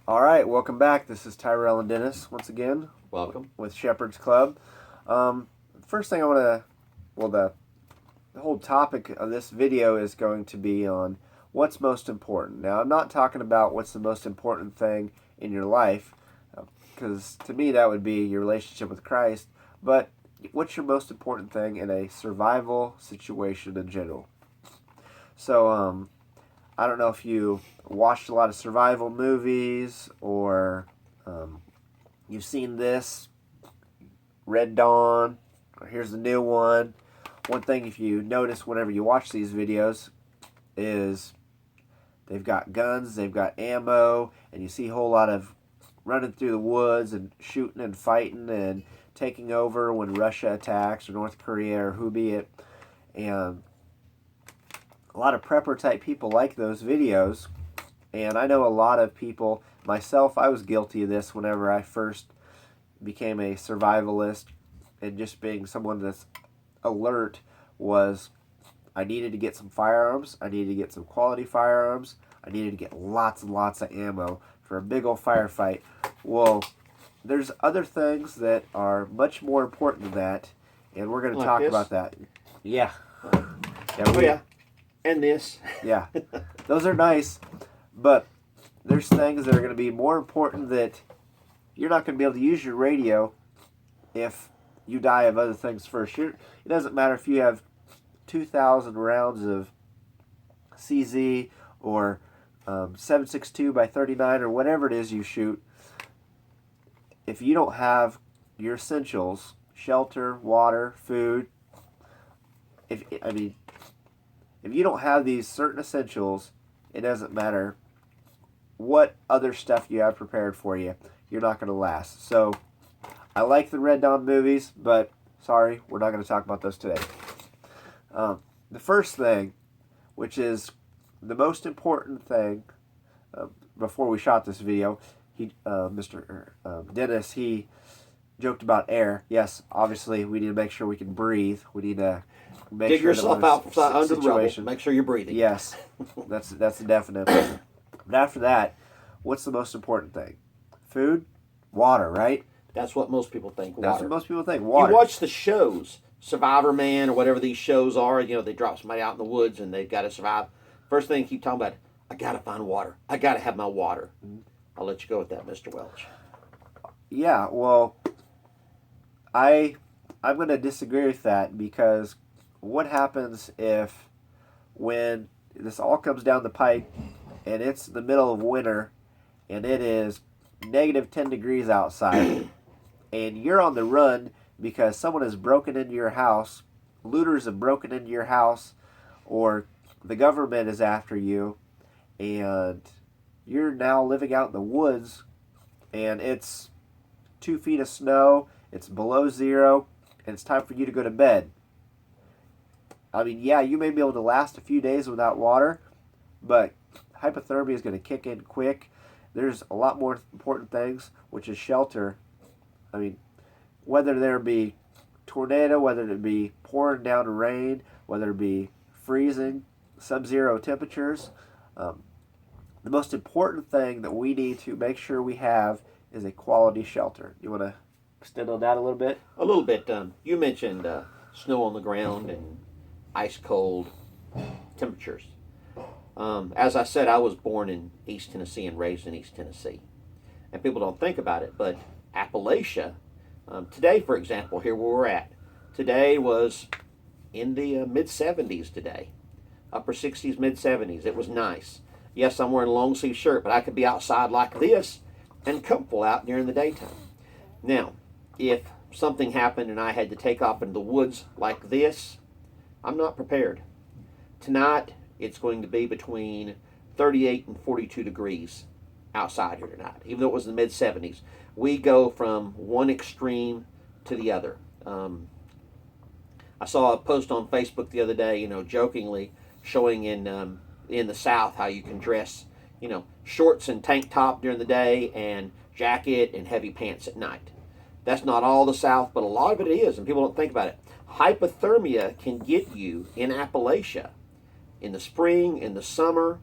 All right, welcome back. This is Tyrell and Dennis once again Welcome. with Shepherd's Club. First thing I want to, the whole topic of this video is going to be on what's most important. Now, I'm not talking about what's the most important thing in your life, because to me that would be your relationship with Christ, but what's your most important thing in a survival situation in general. So, I don't know if you watched a lot of survival movies or you've seen this, Red Dawn, or here's the new one. One thing if you notice whenever you watch these videos is they've got guns, they've got ammo, and you see a whole lot of running through the woods and shooting and fighting and taking over when Russia attacks or North Korea or who be it. And a lot of prepper type people like those videos, and I know a lot of people, myself, I was guilty of this whenever I first became a survivalist, and just being someone that's alert was I needed to get some firearms, I needed to get some quality firearms, I needed to get lots and lots of ammo for a big old firefight. Well, there's other things that are much more important than that, and we're going to talk about that. Yeah. Yeah. And this. Yeah, those are nice, but there's things that are going to be more important that you're not going to be able to use your radio if you die of other things first. It doesn't matter if you have 2,000 rounds of CZ or 7.62 by 39 or whatever it is you shoot. If you don't have your essentials, shelter, water, food, if you don't have these certain essentials, it doesn't matter what other stuff you have prepared for you. You're not going to last. So, I like the Red Dawn movies, but sorry, we're not going to talk about those today. The first thing, which is the most important thing, before we shot this video, Mr. Dennis, he joked about air. Yes, obviously, we need to make sure we can breathe. We need to dig yourself out under the rubble. Make sure you're breathing. Yes, that's the definite. But after that, what's the most important thing? Food, water, right? That's what most people think. Water. That's what most people think. Water. You watch the shows, Survivor Man or whatever these shows are. You know, they drop somebody out in the woods and they've got to survive. First thing you keep talking about, I got to find water. I got to have my water. Mm-hmm. I'll let you go with that, Mr. Welch. Yeah, well, I'm going to disagree with that, because what happens if when this all comes down the pipe and it's the middle of winter and it is negative 10 degrees outside and you're on the run because someone has broken into your house, looters have broken into your house, or the government is after you, and you're now living out in the woods and it's 2 feet of snow, it's below zero, and it's time for you to go to bed. I mean, yeah, you may be able to last a few days without water, but hypothermia is going to kick in quick. There's a lot more important things, which is shelter. I mean, whether there be tornado, whether it be pouring down rain, whether it be freezing, sub-zero temperatures, the most important thing that we need to make sure we have is a quality shelter. You want to extend on that a little bit? A little bit. You mentioned snow on the ground and ice cold temperatures. As I said, I was born in East Tennessee and raised in East Tennessee. And people don't think about it, but Appalachia, today, for example, here where we're at, today was in the mid-70s today. Upper 60s, mid-70s. It was nice. Yes, I'm wearing a long sleeve shirt, but I could be outside like this and comfortable out during the daytime. Now, if something happened and I had to take off into the woods like this, I'm not prepared. Tonight, it's going to be between 38 and 42 degrees outside here tonight, even though it was in the mid-70s. We go from one extreme to the other. I saw a post on Facebook the other day, jokingly showing in the South how you can dress, shorts and tank top during the day and jacket and heavy pants at night. That's not all the South, but a lot of it is, and people don't think about it. Hypothermia can get you in Appalachia in the spring, in the summer,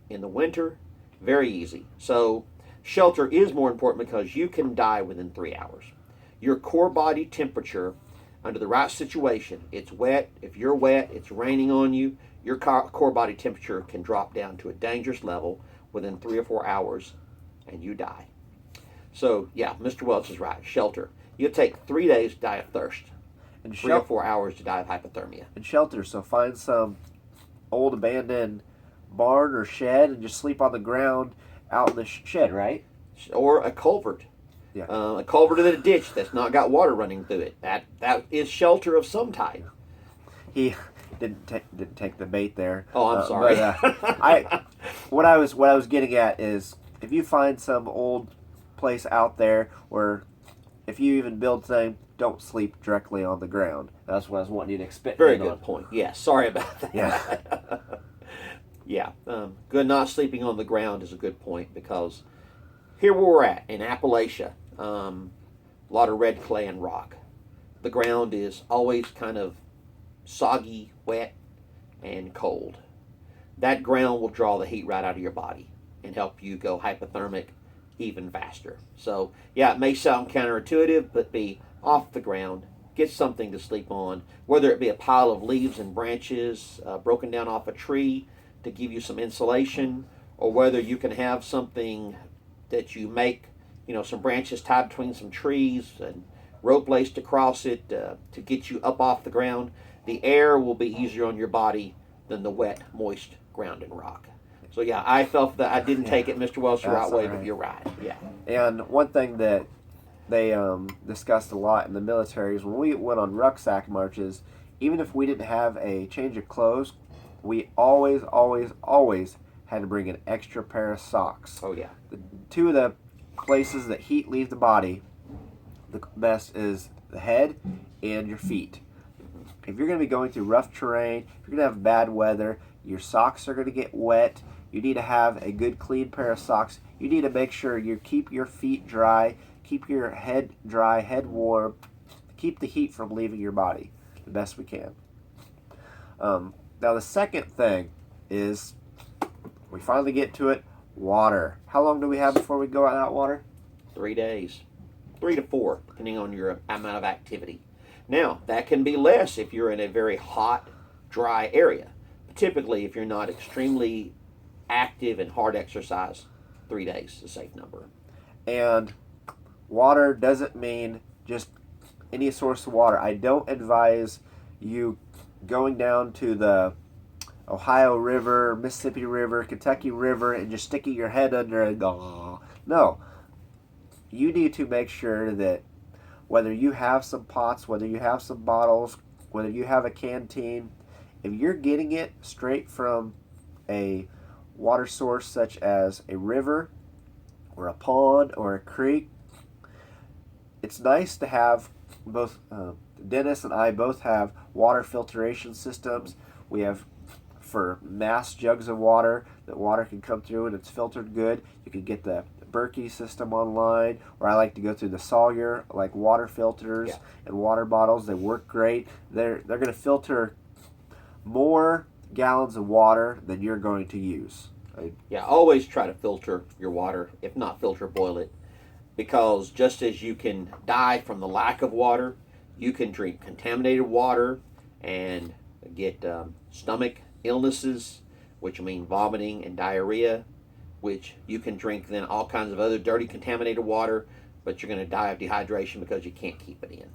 in the winter, very easy. So shelter is more important because you can die within 3 hours. Your core body temperature, under the right situation, it's wet, if you're wet, it's raining on you, your core body temperature can drop down to a dangerous level within 3 or 4 hours and you die. So, yeah, Mr. Welch is right. Shelter. You'll take 3 days to die of thirst, And 3 or 4 hours to die of hypothermia. And shelter, so find some old abandoned barn or shed and just sleep on the ground out in the shed, right? Or a culvert. Yeah. A culvert in a ditch that's not got water running through it. That is shelter of some type. He didn't take the bait there. Oh, I'm sorry. But, what I was getting at is if you find some old place out there where if you even build something, don't sleep directly on the ground. That's what I was wanting you to expect. Very good point. Yeah, sorry about that. Yeah. Yeah, good. Not sleeping on the ground is a good point because here where we're at in Appalachia, a lot of red clay and rock. The ground is always kind of soggy, wet, and cold. That ground will draw the heat right out of your body and help you go hypothermic even faster. So, yeah, it may sound counterintuitive, but be off the ground, get something to sleep on, whether it be a pile of leaves and branches broken down off a tree to give you some insulation, or whether you can have something that you make, some branches tied between some trees and rope laced across it to get you up off the ground. The air will be easier on your body than the wet, moist ground and rock. So yeah, I felt that I didn't take it Mr. Welch the right way, but you're right. Yeah. And one thing that they discussed a lot in the military is when we went on rucksack marches, even if we didn't have a change of clothes, we always had to bring an extra pair of socks. Oh yeah. Two of the places that heat leaves the body, the best is the head and your feet. If you're going to be going through rough terrain, if you're going to have bad weather, your socks are going to get wet. You need to have a good clean pair of socks. You need to make sure you keep your feet dry, keep your head dry, head warm, keep the heat from leaving your body the best we can. Now the second thing is, we finally get to it, water. How long do we have before we go without water? 3 days. 3 to 4, depending on your amount of activity. Now, that can be less if you're in a very hot, dry area. But typically, if you're not extremely active and hard exercise, 3 days is a safe number. And water doesn't mean just any source of water. I don't advise you going down to the Ohio River, Mississippi River, Kentucky River, and just sticking your head under and go. No. You need to make sure that whether you have some pots, whether you have some bottles, whether you have a canteen, if you're getting it straight from a water source such as a river or a pond or a creek, it's nice to have both. Dennis and I both have water filtration systems. We have for mass jugs of water that water can come through and it's filtered good. You can get the Berkey system online, or I like to go through the Sawyer water filters and water bottles. They work great. They're going to filter more gallons of water than you're going to use. Yeah, always try to filter your water. If not filter, boil it. Because just as you can die from the lack of water, you can drink contaminated water and get stomach illnesses, which mean vomiting and diarrhea, which you can drink then all kinds of other dirty contaminated water, but you're going to die of dehydration because you can't keep it in.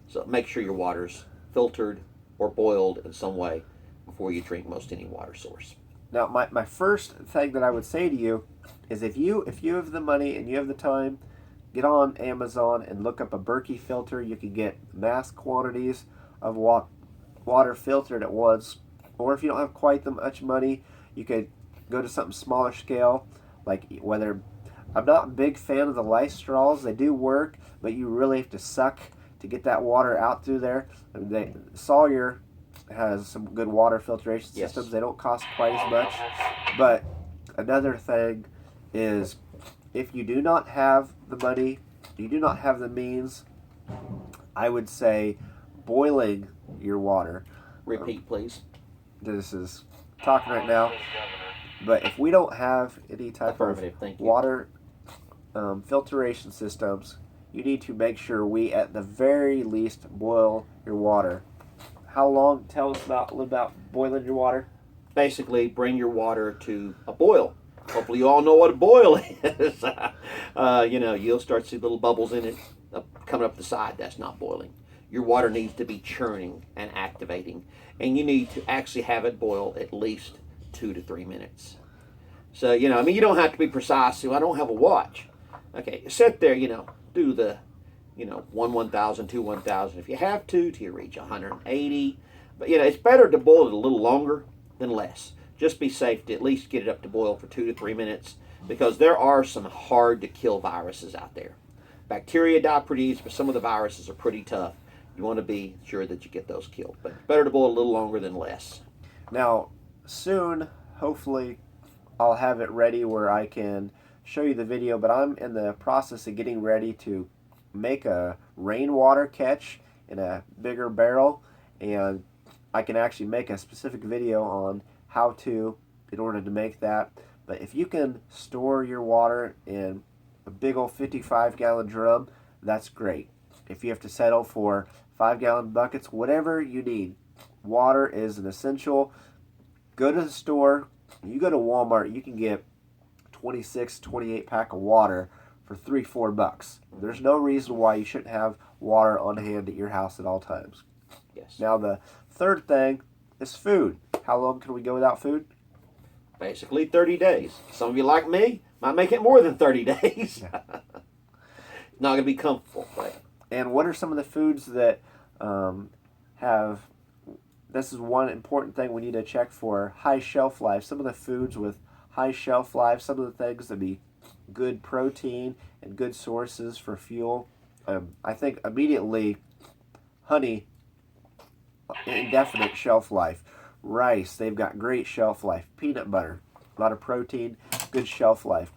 So make sure your water's filtered or boiled in some way before you drink most any water source. Now, my first thing that I would say to you is if you have the money and you have the time, get on Amazon and look up a Berkey filter. You can get mass quantities of water filtered at once. Or if you don't have quite that much money, you could go to something smaller scale, like whether I'm not a big fan of the lice straws. They do work, but you really have to suck to get that water out through there. Sawyer has some good water filtration systems. They don't cost quite as much. But another thing is, if you do not have the money, you do not have the means, I would say boiling your water. Repeat, please. This is talking right now. But if we don't have any type of water filtration systems, you need to make sure we, at the very least, boil your water. How long? Tell us a little about boiling your water. Basically, bring your water to a boil. Hopefully, you all know what a boil is. You'll start to see little bubbles in it coming up the side. That's not boiling. Your water needs to be churning and activating, and you need to actually have it boil at least 2 to 3 minutes. So, you don't have to be precise. So I don't have a watch. Okay, sit there, do the, 1,000, 2 1,000 if you have to till you reach 180. But, it's better to boil it a little longer than less. Just be safe to at least get it up to boil for 2 to 3 minutes, because there are some hard to kill viruses out there. Bacteria die pretty easy, but some of the viruses are pretty tough. You want to be sure that you get those killed. But it's better to boil a little longer than less. Now, soon, hopefully, I'll have it ready where I can show you the video, but I'm in the process of getting ready to make a rainwater catch in a bigger barrel, and I can actually make a specific video on how to, in order to make that. But if you can store your water in a big old 55-gallon drum, that's great. If you have to settle for 5-gallon buckets, whatever you need, water is an essential. Go to the store. You go to Walmart, you can get 26, 28 pack of water for $3-4. There's no reason why you shouldn't have water on hand at your house at all times. Yes. Now, the third thing is food. How long can we go without food? Basically 30 days. Some of you, like me, might make it more than 30 days. Not going to be comfortable. Right? And what are some of the foods that have, this is one important thing we need to check for, high shelf life. Some of the foods with high shelf life, some of the things that be good protein and good sources for fuel. I think immediately honey, indefinite shelf life. Rice, they've got great shelf life. Peanut butter, a lot of protein, good shelf life.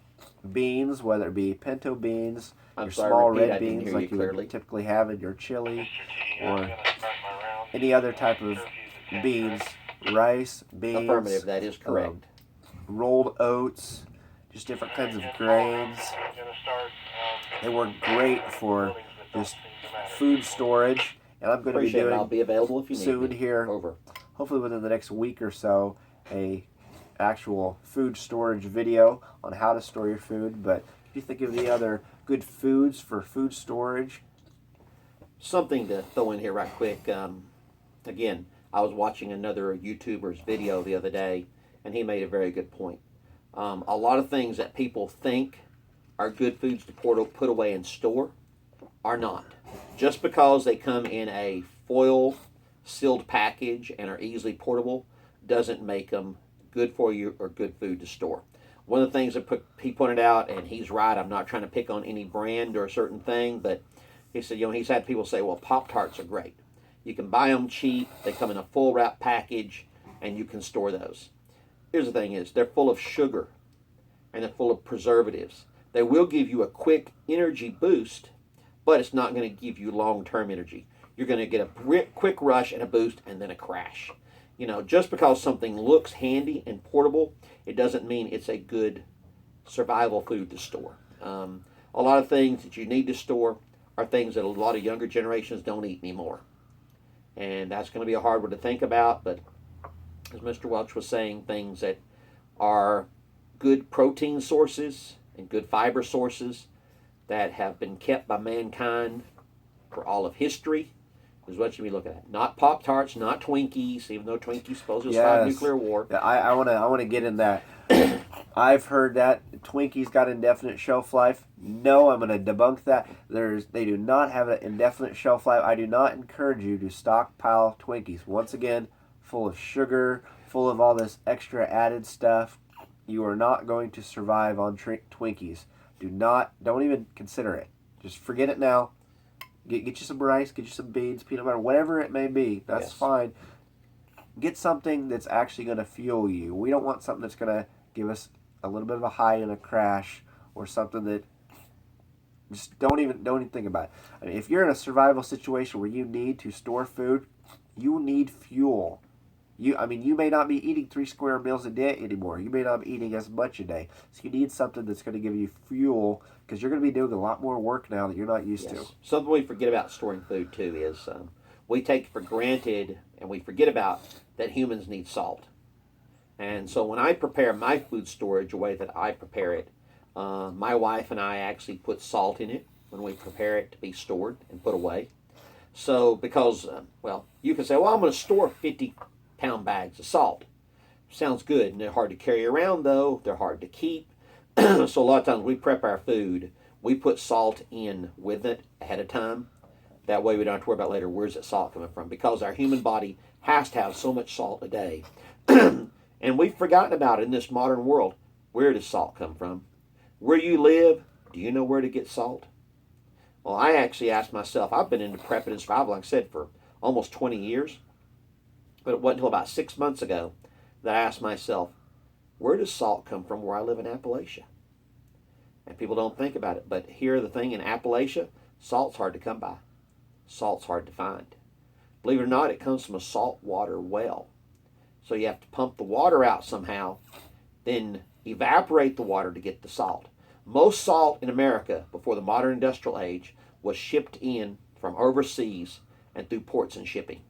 Beans, whether it be pinto beans, your small red beans like you would typically have in your chili, or any other type of beans, rice, beans. Affirmative, that is correct. Rolled oats, just different kinds of grains. They work great for just food storage, and I'm going to be doing I'll be available if you need soon me. here, Over. hopefully within the next week or so, a actual food storage video on how to store your food. But if you think of the other good foods for food storage, something to throw in here right quick. Again, I was watching another YouTuber's video the other day, and he made a very good point. A lot of things that people think are good foods to put away and store are not. Just because they come in a foil sealed package and are easily portable doesn't make them good for you or good food to store. One of the things that he pointed out, and he's right, I'm not trying to pick on any brand or a certain thing, but he said, he's had people say, well, Pop-Tarts are great. You can buy them cheap, they come in a full wrap package, and you can store those. Here's the thing is, they're full of sugar, and they're full of preservatives. They will give you a quick energy boost, but it's not going to give you long-term energy. You're going to get a quick rush and a boost and then a crash. Just because something looks handy and portable, it doesn't mean it's a good survival food to store. A lot of things that you need to store are things that a lot of younger generations don't eat anymore. And that's going to be a hard one to think about, but as Mr. Welch was saying, things that are good protein sources and good fiber sources that have been kept by mankind for all of history is what you be looking at. Not Pop-Tarts, not Twinkies, even though Twinkies supposedly survived nuclear war. Yeah, I want to get in that. I've heard that Twinkies got indefinite shelf life. No, I'm going to debunk that. They do not have an indefinite shelf life. I do not encourage you to stockpile Twinkies. Once again, full of sugar, full of all this extra added stuff. You are not going to survive on Twinkies. Don't even consider it. Just forget it now. Get you some rice, get you some beans, peanut butter, whatever it may be. That's fine. Get something that's actually going to fuel you. We don't want something that's going to give us a little bit of a high and a crash, or something that just don't even think about it. I mean, if you're in a survival situation where you need to store food, you need fuel. You may not be eating 3 square meals a day anymore. You may not be eating as much a day. So you need something that's going to give you fuel, because you're going to be doing a lot more work now that you're not used to. Something we forget about storing food too is we take for granted and we forget about that humans need salt. And so when I prepare my food storage, the way that I prepare it, my wife and I actually put salt in it when we prepare it to be stored and put away. So because, you can say, well, I'm going to store 50-pound bags of salt. Sounds good, and they're hard to carry around though. They're hard to keep. So a lot of times we prep our food, we put salt in with it ahead of time. That way we don't have to worry about later, where's that salt coming from? Because our human body has to have so much salt a day. And we've forgotten about it in this modern world. Where does salt come from? Where you live, do you know where to get salt? Well, I actually asked myself, I've been into prepping and survival, like I said, for almost 20 years. But it wasn't until about 6 months ago that I asked myself, where does salt come from where I live in Appalachia? And people don't think about it. But here, the thing in Appalachia, salt's hard to come by. Salt's hard to find. Believe it or not, it comes from a saltwater well. So you have to pump the water out somehow, then evaporate the water to get the salt. Most salt in America before the modern industrial age was shipped in from overseas and through ports and shipping.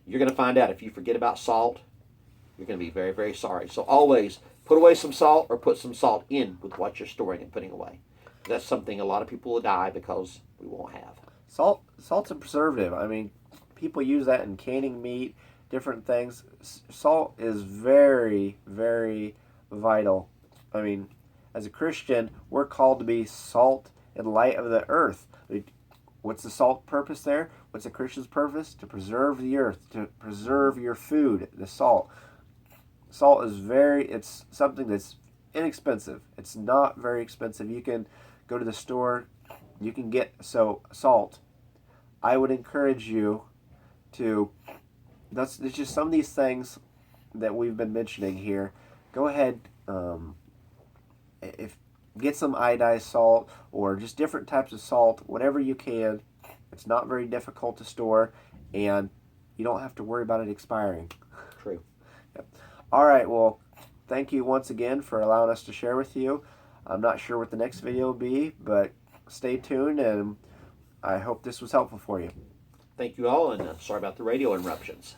You're going to find out if you forget about salt, you're going to be very, very sorry. So always put away some salt or put some salt in with what you're storing and putting away. That's something a lot of people will die because we won't have. Salt's a preservative. I mean, people use that in canning meat, different things. Salt is very, very vital. I mean, as a Christian, we're called to be salt and light of the earth. What's the salt purpose there? What's a Christian's purpose? To preserve the earth, to preserve your food, the salt. Salt is it's something that's inexpensive. It's not very expensive. You can go to the store, you can get salt. I would encourage you to, it's just some of these things that we've been mentioning here. Go ahead, get some iodized salt or just different types of salt, whatever you can. It's not very difficult to store, and you don't have to worry about it expiring. True. Yep. All right, well, thank you once again for allowing us to share with you. I'm not sure what the next video will be, but stay tuned, and I hope this was helpful for you. Thank you all, and sorry about the radio interruptions.